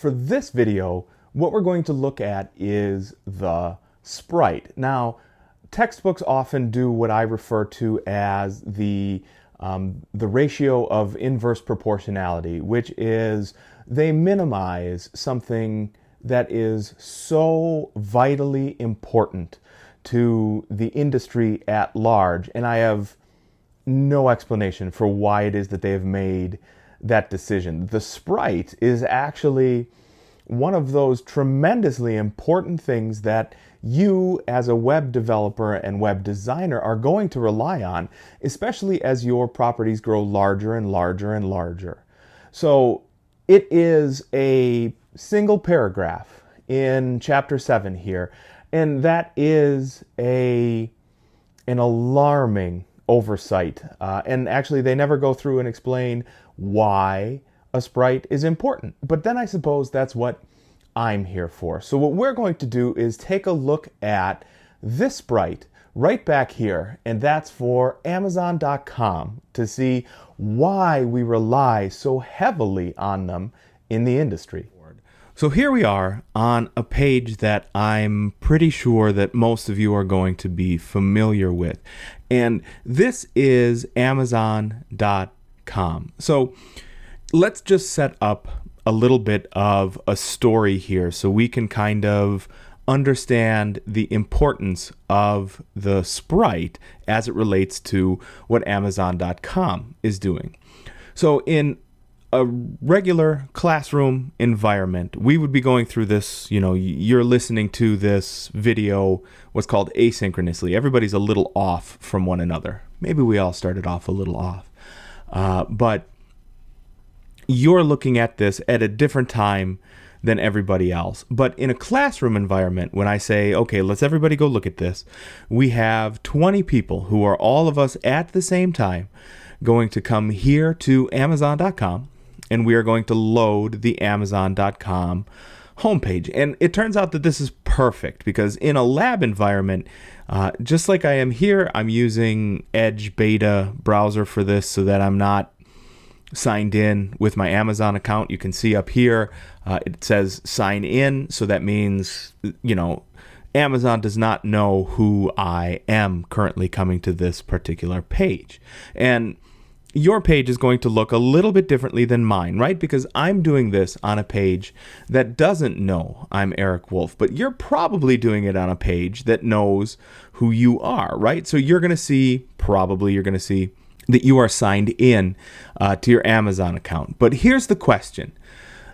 For this video, what we're going to look at is the sprite. Now, textbooks often do what I refer to as the ratio of inverse proportionality, which is they minimize something that is so vitally important to the industry at large. And I have no explanation for why it is that they have made that decision. The sprite is actually one of those tremendously important things that you as a web developer and web designer are going to rely on, especially as your properties grow larger and larger and larger. So it is a single paragraph in chapter 7 here, and that is an alarming oversight. And actually they never go through and explain why a sprite is important. But then I suppose that's what I'm here for. So what we're going to do is take a look at this sprite right back here, and that's for Amazon.com, to see why we rely so heavily on them in the industry. So here we are on a page that I'm pretty sure that most of you are going to be familiar with. And this is Amazon.com. So let's just set up a little bit of a story here so we can kind of understand the importance of the sprite as it relates to what Amazon.com is doing. So in a regular classroom environment, we would be going through this, you're listening to this video, what's called asynchronously. Everybody's a little off from one another. Maybe we all started off a little off. But you're looking at this at a different time than everybody else. But in a classroom environment, when I say, okay, let's everybody go look at this, we have 20 people who are all of us at the same time going to come here to Amazon.com, and we are going to load the Amazon.com homepage. And it turns out that this is perfect because in a lab environment, just like I am here, I'm using Edge beta browser for this so that I'm not signed in with my Amazon account. You can see up here, it says sign in. So that means, Amazon does not know who I am currently coming to this particular page. And your page is going to look a little bit differently than mine, right? Because I'm doing this on a page that doesn't know I'm Eric Wolf, but you're probably doing it on a page that knows who you are, right? So you're going to see that you are signed in to your Amazon account. But here's the question.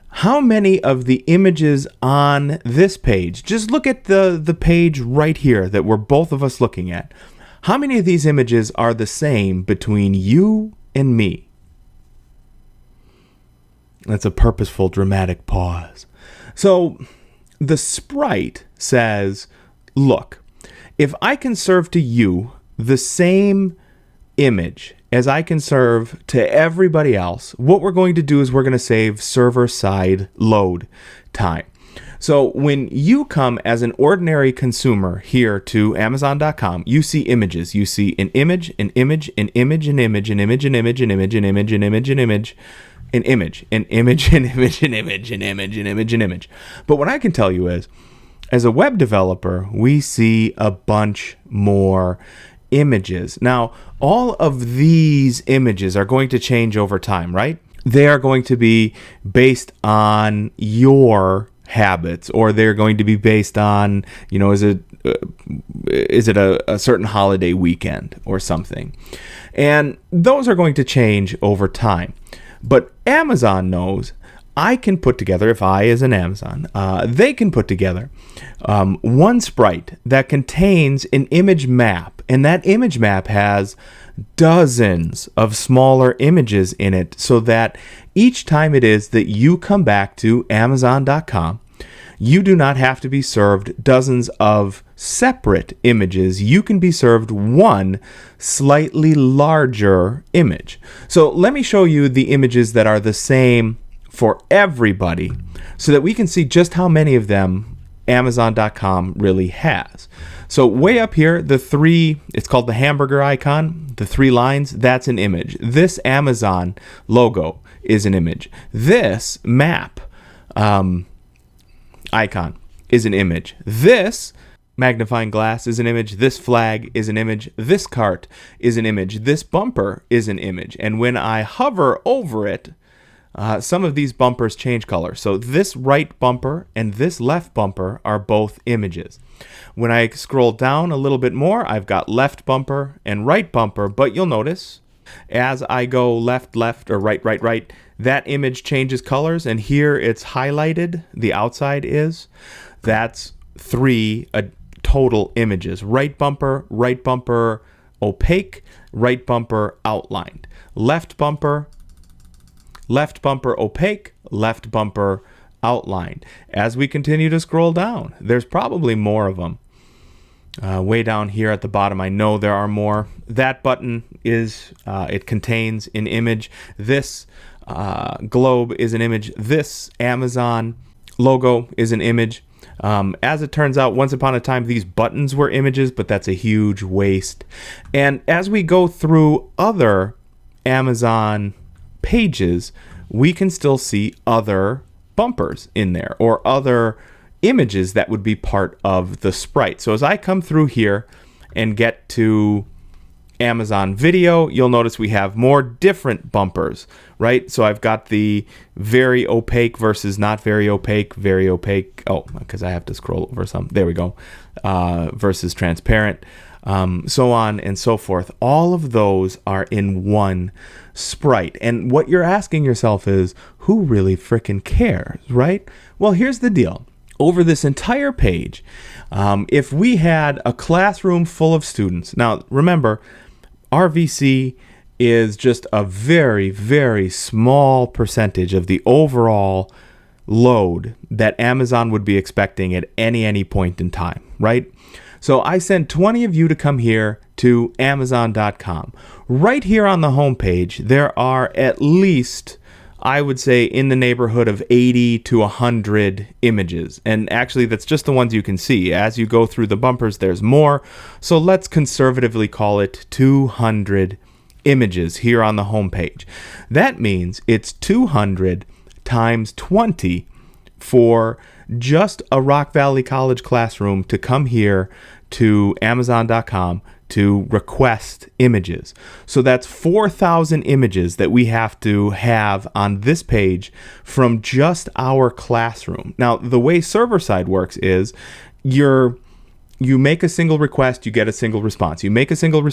How many of the images on this page, just look at the page right here that we're both of us looking at. How many of these images are the same between you and me? That's a purposeful, dramatic pause. So the sprite says, look, if I can serve to you the same image as I can serve to everybody else, what we're going to do is we're going to save server-side load time. So when you come as an ordinary consumer here to Amazon.com, you see images. You see an image, an image, an image, an image, an image, an image, an image, an image, an image, an image, an image, an image, an image, an image, an image, an image, an image. But what I can tell you is, as a web developer, we see a bunch more images. Now, all of these images are going to change over time, right? They are going to be based on your habits, or they're going to be based on, is it a certain holiday weekend or something? And those are going to change over time. But Amazon knows I can put together, if I as an Amazon, they can put together one sprite that contains an image map, and that image map has dozens of smaller images in it, so that each time it is that you come back to Amazon.com, you do not have to be served dozens of separate images. You can be served one slightly larger image. So let me show you the images that are the same for everybody so that we can see just how many of them Amazon.com really has. So way up here, it's called the hamburger icon, the 3 lines, that's an image. This Amazon logo is an image. This map icon is an image. This magnifying glass is an image. This flag is an image. This cart is an image. This bumper is an image. And when I hover over it, some of these bumpers change color. So this right bumper and this left bumper are both images. When I scroll down a little bit more, I've got left bumper and right bumper, but you'll notice as I go left, left, or right, right, right, that image changes colors, and here it's highlighted, the outside is. That's 3 total images. Right bumper, opaque, right bumper, outlined. Left bumper, opaque, left bumper, outlined. As we continue to scroll down, there's probably more of them. Way down here at the bottom, I know there are more. That button is, it contains an image. This globe is an image. This Amazon logo is an image. As it turns out, once upon a time, these buttons were images, but that's a huge waste. And as we go through other Amazon pages, we can still see other bumpers in there or other images that would be part of the sprite. So as I come through here and get to Amazon Video, you'll notice we have more different bumpers, right? So I've got the very opaque versus not very opaque, oh, because I have to scroll over some, there we go, versus transparent, so on and so forth. All of those are in one sprite. And what you're asking yourself is, who really frickin' cares, right? Well, here's the deal. Over this entire page, if we had a classroom full of students, now remember, RVC is just a very, very small percentage of the overall load that Amazon would be expecting at any point in time, right? So I sent 20 of you to come here to Amazon.com. Right here on the homepage, there are at least, I would say, in the neighborhood of 80 to 100 images. And actually, that's just the ones you can see. As you go through the bumpers, there's more. So let's conservatively call it 200 images here on the homepage. That means it's 200 times 20 for just a Rock Valley College classroom to come here to Amazon.com to request images. So that's 4,000 images that we have to have on this page from just our classroom. Now, the way server-side works is you make a single request, you get a single response. You make a single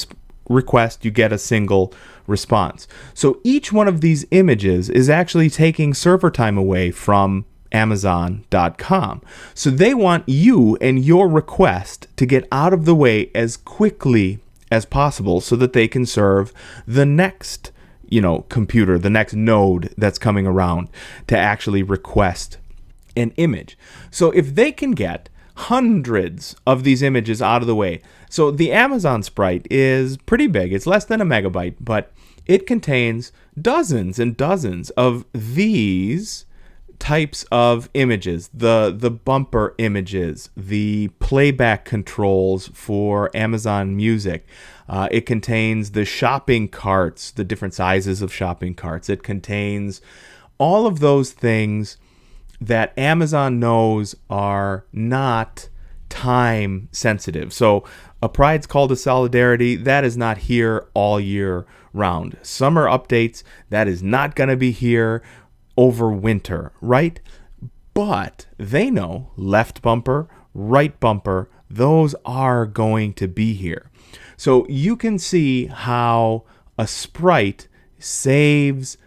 request, you get a single response. So each one of these images is actually taking server time away from Amazon.com. So they want you and your request to get out of the way as quickly as possible so that they can serve the next, computer, the next node that's coming around to actually request an image. So if they can get hundreds of these images out of the way, so the Amazon Sprite is pretty big. It's less than a megabyte, but it contains dozens and dozens of these types of images, the bumper images, the playback controls for Amazon Music. It contains the shopping carts, the different sizes of shopping carts. It contains all of those things that Amazon knows are not time sensitive. So a Pride's Call to Solidarity, that is not here all year round. Summer updates, that is not going to be here over winter, right? But they know left bumper, right bumper, those are going to be here. So you can see how a sprite saves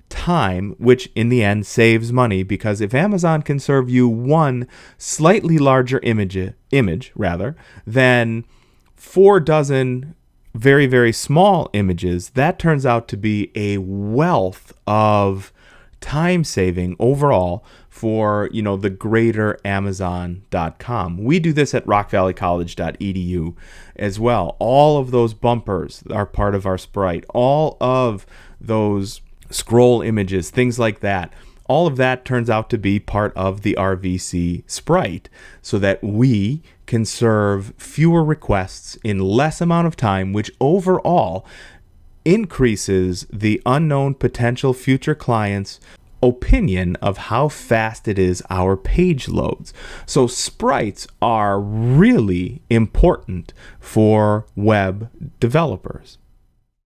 time, which in the end saves money, because if Amazon can serve you one slightly larger image than 4 dozen very, very small images, that turns out to be a wealth of time saving overall for the greater Amazon.com. We do this at rockvalleycollege.edu as well. All of those bumpers are part of our sprite. All of those scroll images, things like that, all of that turns out to be part of the RVC sprite so that we can serve fewer requests in less amount of time, which overall increases the unknown potential future clients opinion of how fast it is our page loads. So sprites are really important for web developers.